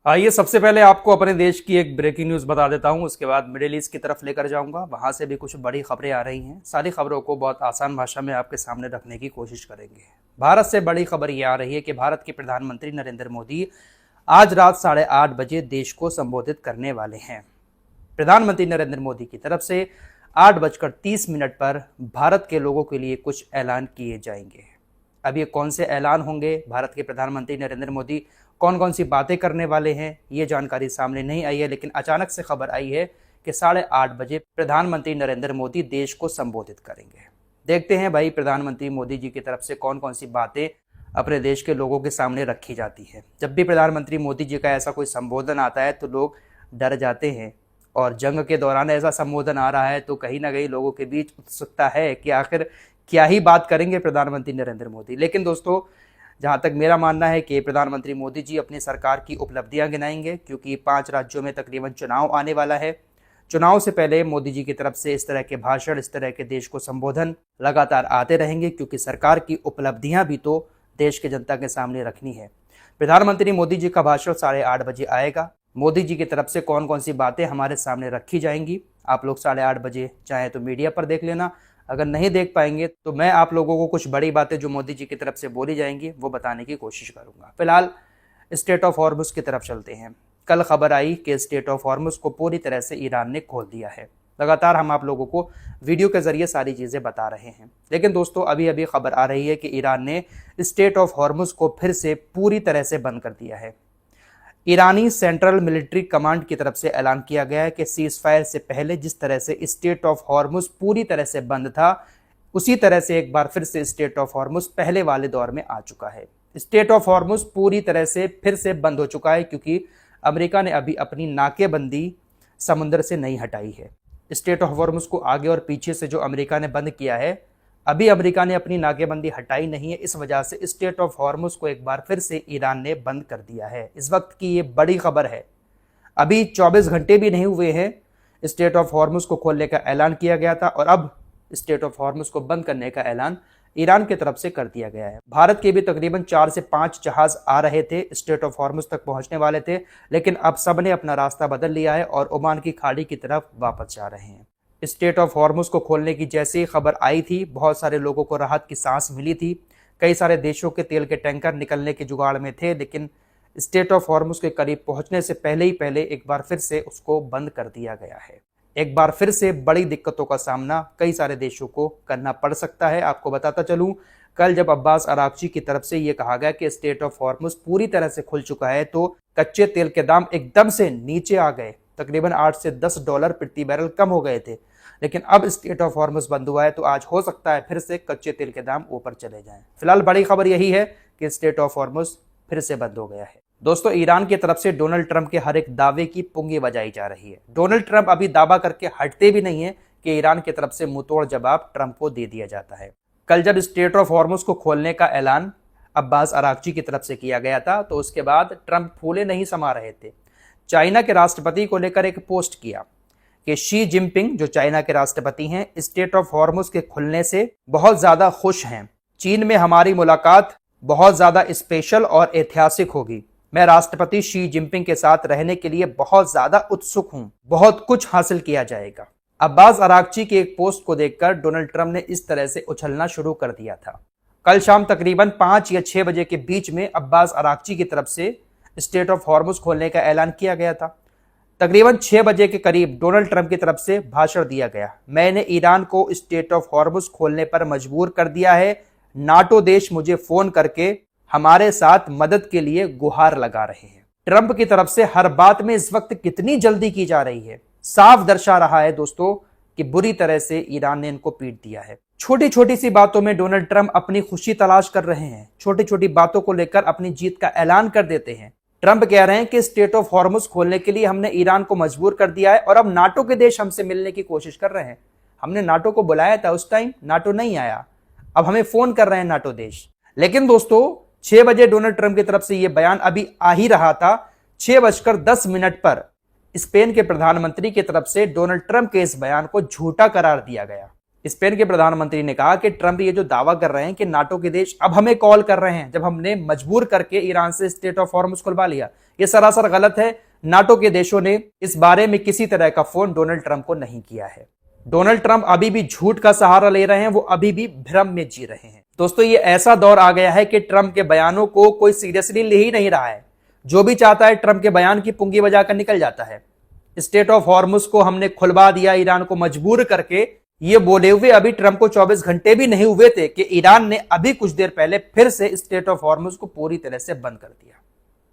आइए सबसे पहले आपको अपने देश की एक ब्रेकिंग न्यूज़ बता देता हूं, उसके बाद मिडिल ईस्ट की तरफ लेकर जाऊंगा। वहां से भी कुछ बड़ी खबरें आ रही हैं। सारी खबरों को बहुत आसान भाषा में आपके सामने रखने की कोशिश करेंगे। भारत से बड़ी खबर यह आ रही है कि भारत के प्रधानमंत्री नरेंद्र मोदी आज रात 8:30 बजे देश को संबोधित करने वाले हैं। प्रधानमंत्री नरेंद्र मोदी की तरफ से 8:30 पर भारत के लोगों के लिए कुछ ऐलान किए जाएंगे। अब ये कौन से ऐलान होंगे, भारत के प्रधानमंत्री नरेंद्र मोदी कौन कौन सी बातें करने वाले हैं, ये जानकारी सामने नहीं आई है, लेकिन अचानक से खबर आई है कि 8:30 बजे प्रधानमंत्री नरेंद्र मोदी देश को संबोधित करेंगे। देखते हैं भाई प्रधानमंत्री मोदी जी की तरफ से कौन कौन सी बातें अपने देश के लोगों के सामने रखी जाती है। जब भी प्रधानमंत्री मोदी जी का ऐसा कोई संबोधन आता है तो लोग डर जाते हैं, और जंग के दौरान ऐसा संबोधन आ रहा है तो कहीं ना कहीं लोगों के बीच उत्सुकता है कि आखिर क्या ही बात करेंगे प्रधानमंत्री नरेंद्र मोदी। लेकिन दोस्तों, जहां तक मेरा मानना है कि प्रधानमंत्री मोदी जी अपनी सरकार की उपलब्धियां गिनाएंगे, क्योंकि 5 राज्यों में तकरीबन चुनाव आने वाला है। चुनाव से पहले मोदी जी की तरफ से इस तरह के भाषण, इस तरह के देश को संबोधन लगातार आते रहेंगे, क्योंकि सरकार की उपलब्धियां भी तो देश के जनता के सामने रखनी है। प्रधानमंत्री मोदी जी का भाषण 8:30 बजे आएगा। मोदी जी की तरफ से कौन कौन सी बातें हमारे सामने रखी जाएंगी, आप लोग 8:30 बजे चाहे तो मीडिया पर देख लेना। अगर नहीं देख पाएंगे तो मैं आप लोगों को कुछ बड़ी बातें जो मोदी जी की तरफ से बोली जाएंगी वो बताने की कोशिश करूंगा। फिलहाल स्टेट ऑफ हॉर्मुज की तरफ चलते हैं। कल खबर आई कि स्टेट ऑफ हॉर्मुज को पूरी तरह से ईरान ने खोल दिया है। लगातार हम आप लोगों को वीडियो के जरिए सारी चीज़ें बता रहे हैं, लेकिन दोस्तों अभी अभी खबर आ रही है कि ईरान ने स्टेट ऑफ हॉर्मुज को फिर से पूरी तरह से बंद कर दिया है। ईरानी सेंट्रल मिलिट्री कमांड की तरफ से ऐलान किया गया है कि सीज फायर से पहले जिस तरह से स्टेट ऑफ हॉर्मुज पूरी तरह से बंद था, उसी तरह से एक बार फिर से स्टेट ऑफ हॉर्मुज पहले वाले दौर में आ चुका है। स्टेट ऑफ हॉर्मुज पूरी तरह से फिर से बंद हो चुका है, क्योंकि अमेरिका ने अभी अपनी नाकेबंदी समुद्र से नहीं हटाई है। स्टेट ऑफ हॉर्मुज को आगे और पीछे से जो अमेरिका ने बंद किया है, अभी अमेरिका ने अपनी नाकेबंदी हटाई नहीं है। इस वजह से स्टेट ऑफ हॉर्मुज को एक बार फिर से ईरान ने बंद कर दिया है। इस वक्त की ये बड़ी खबर है। अभी 24 घंटे भी नहीं हुए हैं, स्टेट ऑफ हॉर्मुज को खोलने का ऐलान किया गया था, और अब स्टेट ऑफ हॉर्मुज को बंद करने का ऐलान ईरान की तरफ से कर दिया गया है। भारत के भी तकरीबन 4 से 5 जहाज आ रहे थे, स्टेट ऑफ हॉर्मुज तक पहुंचने वाले थे, लेकिन अब सब ने अपना रास्ता बदल लिया है और ओमान की खाड़ी की तरफ वापस जा रहे हैं। स्टेट ऑफ हॉर्मुज को खोलने की जैसे ही खबर आई थी, बहुत सारे लोगों को राहत की सांस मिली थी। कई सारे देशों के तेल के टैंकर निकलने के जुगाड़ में थे, लेकिन स्टेट ऑफ हॉर्मुज के करीब पहुंचने से पहले ही एक बार फिर से उसको बंद कर दिया गया है। एक बार फिर से बड़ी दिक्कतों का सामना कई सारे देशों को करना पड़ सकता है। आपको बताता चलूं, कल जब अब्बास अरागची की तरफ से यह कहा गया कि स्टेट ऑफ हॉर्मुज पूरी तरह से खुल चुका है, तो कच्चे तेल के दाम एकदम से नीचे आ गए। तकरीबन $8 से $10 प्रति बैरल कम हो गए थे, लेकिन अब स्टेट ऑफ हॉर्मुज बंद हुआ है तो आज हो सकता है फिर से कच्चे तेल के दाम ऊपर चले जाएं। फिलहाल बड़ी खबर यही है कि स्टेट ऑफ हॉर्मुज फिर से बंद हो गया है। दोस्तों, ईरान की तरफ से डोनाल्ड ट्रंप के हर एक दावे की पुंगी बजाई जा रही है। डोनाल्ड ट्रंप अभी दावा करके हटते भी नहीं है कि ईरान की तरफ से मुंहतोड़ जवाब ट्रंप को दे दिया जाता है। कल जब स्टेट ऑफ हॉर्मुज को खोलने का ऐलान अब्बास अरागची की तरफ से किया गया था, तो उसके बाद ट्रंप फूले नहीं समा रहे थे। चाइना के राष्ट्रपति को लेकर एक पोस्ट किया कि शी जिनपिंग, जो चाइना के राष्ट्रपति हैं, स्टेट ऑफ हॉर्मुज के खुलने से बहुत ज्यादा खुश हैं। चीन में हमारी मुलाकात बहुत ज्यादा स्पेशल और ऐतिहासिक होगी। मैं राष्ट्रपति शी जिनपिंग के साथ रहने के लिए बहुत ज्यादा उत्सुक हूं। बहुत कुछ हासिल किया जाएगा। अब्बास अरागची की एक पोस्ट को देखकर डोनाल्ड ट्रंप ने इस तरह से उछलना शुरू कर दिया था। कल शाम तकरीबन 5 या 6 बजे के बीच में अब्बास अरागची की तरफ से स्टेट ऑफ हॉर्मुज खोलने का ऐलान किया गया था। तकरीबन 6 बजे के करीब डोनाल्ड ट्रंप की तरफ से भाषण दिया गया। मैंने ईरान को स्टेट ऑफ हॉर्मुज खोलने पर मजबूर कर दिया है। नाटो देश मुझे फोन करके हमारे साथ मदद के लिए गुहार लगा रहे हैं। ट्रंप की तरफ से हर बात में इस वक्त कितनी जल्दी की जा रही है, साफ दर्शा रहा है दोस्तों कि बुरी तरह से ईरान ने इनको पीट दिया है। छोटी छोटी सी बातों में डोनाल्ड ट्रंप अपनी खुशी तलाश कर रहे हैं। छोटी छोटी बातों को लेकर अपनी जीत का ऐलान कर देते हैं। ट्रंप कह रहे हैं कि स्टेट ऑफ हॉर्मुज खोलने के लिए हमने ईरान को मजबूर कर दिया है, और अब नाटो के देश हमसे मिलने की कोशिश कर रहे हैं। हमने नाटो को बुलाया था, उस टाइम नाटो नहीं आया, अब हमें फोन कर रहे हैं नाटो देश। लेकिन दोस्तों, 6 बजे डोनाल्ड ट्रंप की तरफ से यह बयान अभी आ ही रहा था। 6:10 पर स्पेन के प्रधानमंत्री की तरफ से डोनाल्ड ट्रंप के इस बयान को झूठा करार दिया गया। स्पेन के प्रधानमंत्री ने कहा कि ट्रंप ये जो दावा कर रहे हैं कि नाटो के देश अब हमें कॉल कर रहे हैं जब हमने मजबूर करके ईरान से स्ट्रेट ऑफ हॉर्मुज खुलवा लिया, ये सरासर गलत है। नाटो के देशों ने इस बारे में किसी तरह का फोन डोनाल्ड ट्रंप को नहीं किया है। डोनाल्ड ट्रंप अभी भी झूठ का सहारा ले रहे हैं, वो अभी भी भ्रम में जी रहे हैं। दोस्तों, ये ऐसा दौर आ गया है कि ट्रंप के बयानों को कोई सीरियसली ले ही नहीं रहा है। जो भी चाहता है ट्रंप के बयान की पुंगी बजाकर निकल जाता है। स्ट्रेट ऑफ हॉर्मुज को हमने खुलवा दिया ईरान को मजबूर करके, ये बोले हुए अभी ट्रंप को 24 घंटे भी नहीं हुए थे कि ईरान ने अभी कुछ देर पहले फिर से स्ट्रेट ऑफ हॉर्मुज को पूरी तरह से बंद कर दिया।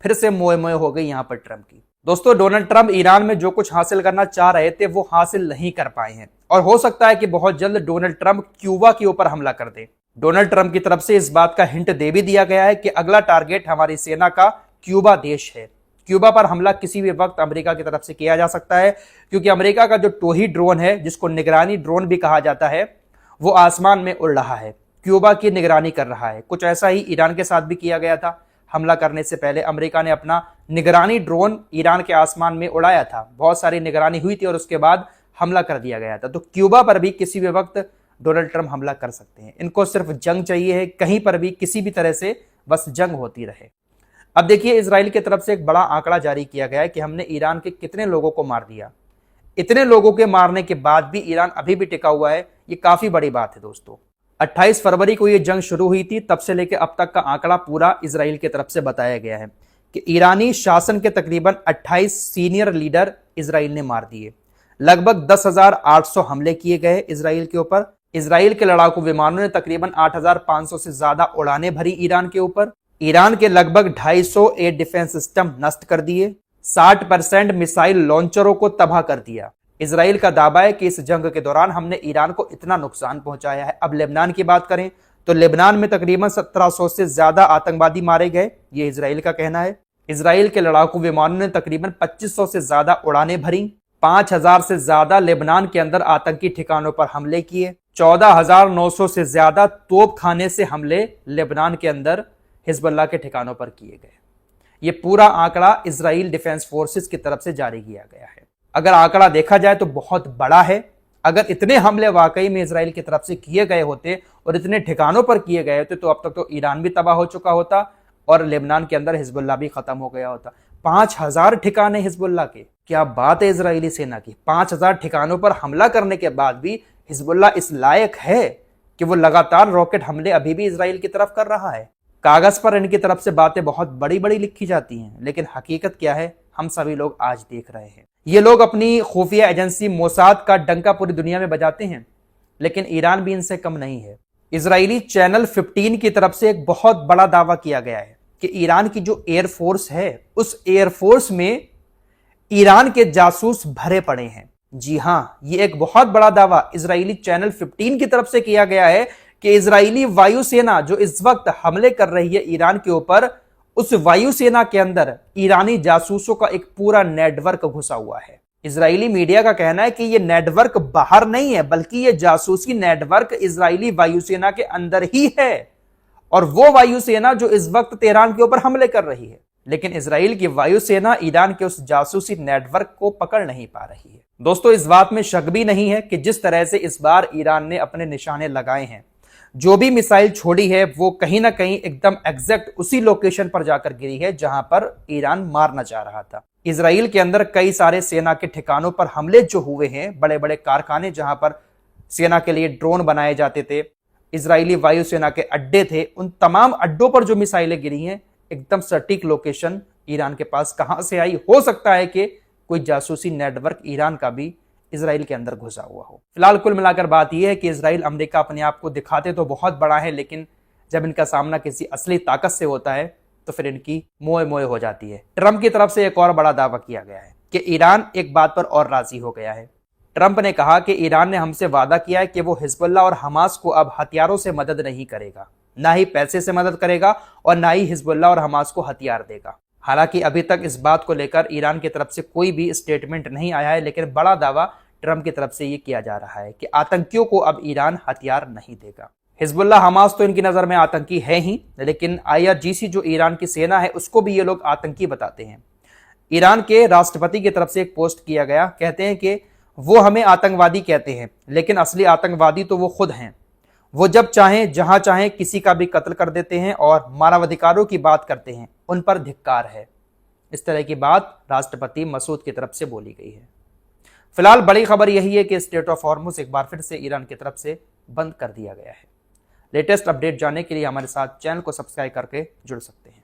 फिर से मोए मोए हो गई यहां पर ट्रंप की। दोस्तों, डोनाल्ड ट्रंप ईरान में जो कुछ हासिल करना चाह रहे थे वो हासिल नहीं कर पाए हैं और हो सकता है कि बहुत जल्द डोनाल्ड ट्रंप क्यूबा के ऊपर हमला कर दे। डोनाल्ड ट्रंप की तरफ से इस बात का हिंट दे भी दिया गया है कि अगला टारगेट हमारी सेना का क्यूबा देश है। क्यूबा पर हमला किसी भी वक्त अमेरिका की तरफ से किया जा सकता है, क्योंकि अमेरिका का जो टोही ड्रोन है, जिसको निगरानी ड्रोन भी कहा जाता है, वो आसमान में उड़ रहा है, क्यूबा की निगरानी कर रहा है। कुछ ऐसा ही ईरान के साथ भी किया गया था। हमला करने से पहले अमेरिका ने अपना निगरानी ड्रोन ईरान के आसमान में उड़ाया था, बहुत सारी निगरानी हुई थी और उसके बाद हमला कर दिया गया था। तो क्यूबा पर भी किसी भी वक्त डोनाल्ड ट्रंप हमला कर सकते हैं। इनको सिर्फ जंग चाहिए है, कहीं पर भी किसी भी तरह से बस जंग होती रहे। अब देखिए, इजराइल की तरफ से एक बड़ा आंकड़ा जारी किया गया है कि हमने ईरान के कितने लोगों को मार दिया। इतने लोगों के मारने के बाद भी ईरान अभी भी टिका हुआ है, ये काफी बड़ी बात है दोस्तों। 28 फरवरी को ये जंग शुरू हुई थी, तब से लेकर अब तक का आंकड़ा पूरा इजराइल की तरफ से बताया गया है कि ईरानी शासन के तकरीबन 28 सीनियर लीडर इजराइल ने मार दिए। लगभग 10,800 हमले किए गए इजराइल के ऊपर। इजराइल के लड़ाकू विमानों ने तकरीबन 8,500 से ज्यादा उड़ानें भरी ईरान के ऊपर। ईरान के लगभग 250 एयर डिफेंस सिस्टम नष्ट कर दिए। 60% मिसाइल लॉन्चरों को तबाह कर दिया। इजराइल का दावा है कि इस जंग के दौरान हमने ईरान को इतना नुकसान पहुंचाया है। अब लेबनान की बात करें तो लेबनान में तकरीबन 1700 से ज्यादा आतंकवादी मारे गए, ये इजराइल का कहना है। इजराइल के लड़ाकू विमानों ने तकरीबन 2500 से ज्यादा उड़ानें भरी। 5000 से ज्यादा लेबनान के अंदर आतंकी ठिकानों पर हमले किए। 14,900 से ज्यादा तोप खाने से हमले लेबनान के अंदर हिजबुल्लाह के ठिकानों पर किए गए। ये पूरा आंकड़ा इजराइल डिफेंस फोर्सेस की तरफ से जारी किया गया है। अगर आंकड़ा देखा जाए तो बहुत बड़ा है। अगर इतने हमले वाकई में इजराइल की तरफ से किए गए होते और इतने ठिकानों पर किए गए होते तो अब तक तो ईरान भी तबाह हो चुका होता और लेबनान के अंदर हिजबुल्लाह भी खत्म हो गया होता। 5000 ठिकाने हिजबुल्लाह के, क्या बात है इजरायली सेना की। 5000 ठिकानों पर हमला करने के बाद भी हिजबुल्लाह इस लायक है कि वो लगातार रॉकेट हमले अभी भी इजराइल की तरफ कर रहा है। कागज पर इनकी तरफ से बातें बहुत बड़ी बड़ी लिखी जाती हैं, लेकिन हकीकत क्या है हम सभी लोग आज देख रहे हैं। ये लोग अपनी खुफिया एजेंसी मोसाद का डंका पूरी दुनिया में बजाते हैं, लेकिन ईरान भी इनसे कम नहीं है। इजरायली चैनल 15 की तरफ से एक बहुत बड़ा दावा किया गया है कि ईरान की जो एयरफोर्स है उस एयरफोर्स में ईरान के जासूस भरे पड़े हैं। जी हां, ये एक बहुत बड़ा दावा इजरायली चैनल 15 की तरफ से किया गया है कि इजरायली वायुसेना जो इस वक्त हमले कर रही है ईरान के ऊपर, उस वायुसेना के अंदर ईरानी जासूसों का एक पूरा नेटवर्क घुसा हुआ है। इजरायली मीडिया का कहना है कि यह नेटवर्क बाहर नहीं है, बल्कि यह जासूसी नेटवर्क इजरायली वायुसेना के अंदर ही है, और वो वायुसेना जो इस वक्त तेहरान के ऊपर हमले कर रही है। लेकिन इजराइल की वायुसेना ईरान के उस जासूसी नेटवर्क को पकड़ नहीं पा रही है। दोस्तों, इस बात में शक भी नहीं है कि जिस तरह से इस बार ईरान ने अपने निशाने लगाए हैं, जो भी मिसाइल छोड़ी है वो कहीं ना कहीं एकदम एग्जैक्ट उसी लोकेशन पर जाकर गिरी है जहां पर ईरान मारना चाह रहा था। इजराइल के अंदर कई सारे सेना के ठिकानों पर हमले जो हुए हैं, बड़े बड़े कारखाने जहां पर सेना के लिए ड्रोन बनाए जाते थे, इजरायली वायुसेना के अड्डे थे, उन तमाम अड्डों पर जो मिसाइलें गिरी हैं एकदम सटीक लोकेशन ईरान के पास कहां से आई। हो सकता है कि कोई जासूसी नेटवर्क ईरान का भी इजराइल के अंदर घुसा हुआ हो। फिलहाल कुल मिलाकर बात यह है कि इजराइल अमेरिका अपने आप को दिखाते तो बहुत बड़ा है, लेकिन जब इनका सामना किसी असली ताकत से होता है तो फिर इनकी मोए मोए हो जाती है। ट्रंप की तरफ से एक और बड़ा दावा किया गया है कि ईरान एक बात पर और राजी हो गया है। ट्रंप ने कहा कि ईरान ने हमसे वादा किया है कि वो हिजबुल्लाह और हमास को अब हथियारों से मदद नहीं करेगा, ना ही पैसे से मदद करेगा और ना ही हिजबुल्लाह और हमास को हथियार देगा। हालांकि अभी तक इस बात को लेकर ईरान की तरफ से कोई भी स्टेटमेंट नहीं आया है, लेकिन बड़ा दावा ट्रंप की तरफ से ये किया जा रहा है कि आतंकियों को अब ईरान हथियार नहीं देगा। हिजबुल्लाह हमास तो इनकी नजर में आतंकी है ही, लेकिन IRGC जो ईरान की सेना है उसको भी ये लोग आतंकी बताते हैं। ईरान के राष्ट्रपति की तरफ से एक पोस्ट किया गया, कहते हैं कि वो हमें आतंकवादी कहते हैं, लेकिन असली आतंकवादी तो वो खुद हैं। वो जब चाहें जहां चाहें किसी का भी कत्ल कर देते हैं और मानवाधिकारों की बात करते हैं, उन पर धिक्कार है। इस तरह की बात राष्ट्रपति मसूद की तरफ से बोली गई है। फिलहाल बड़ी खबर यही है कि स्ट्रेट ऑफ हॉर्मुज एक बार फिर से ईरान की तरफ से बंद कर दिया गया है। लेटेस्ट अपडेट जानने के लिए हमारे साथ चैनल को सब्सक्राइब करके जुड़ सकते हैं।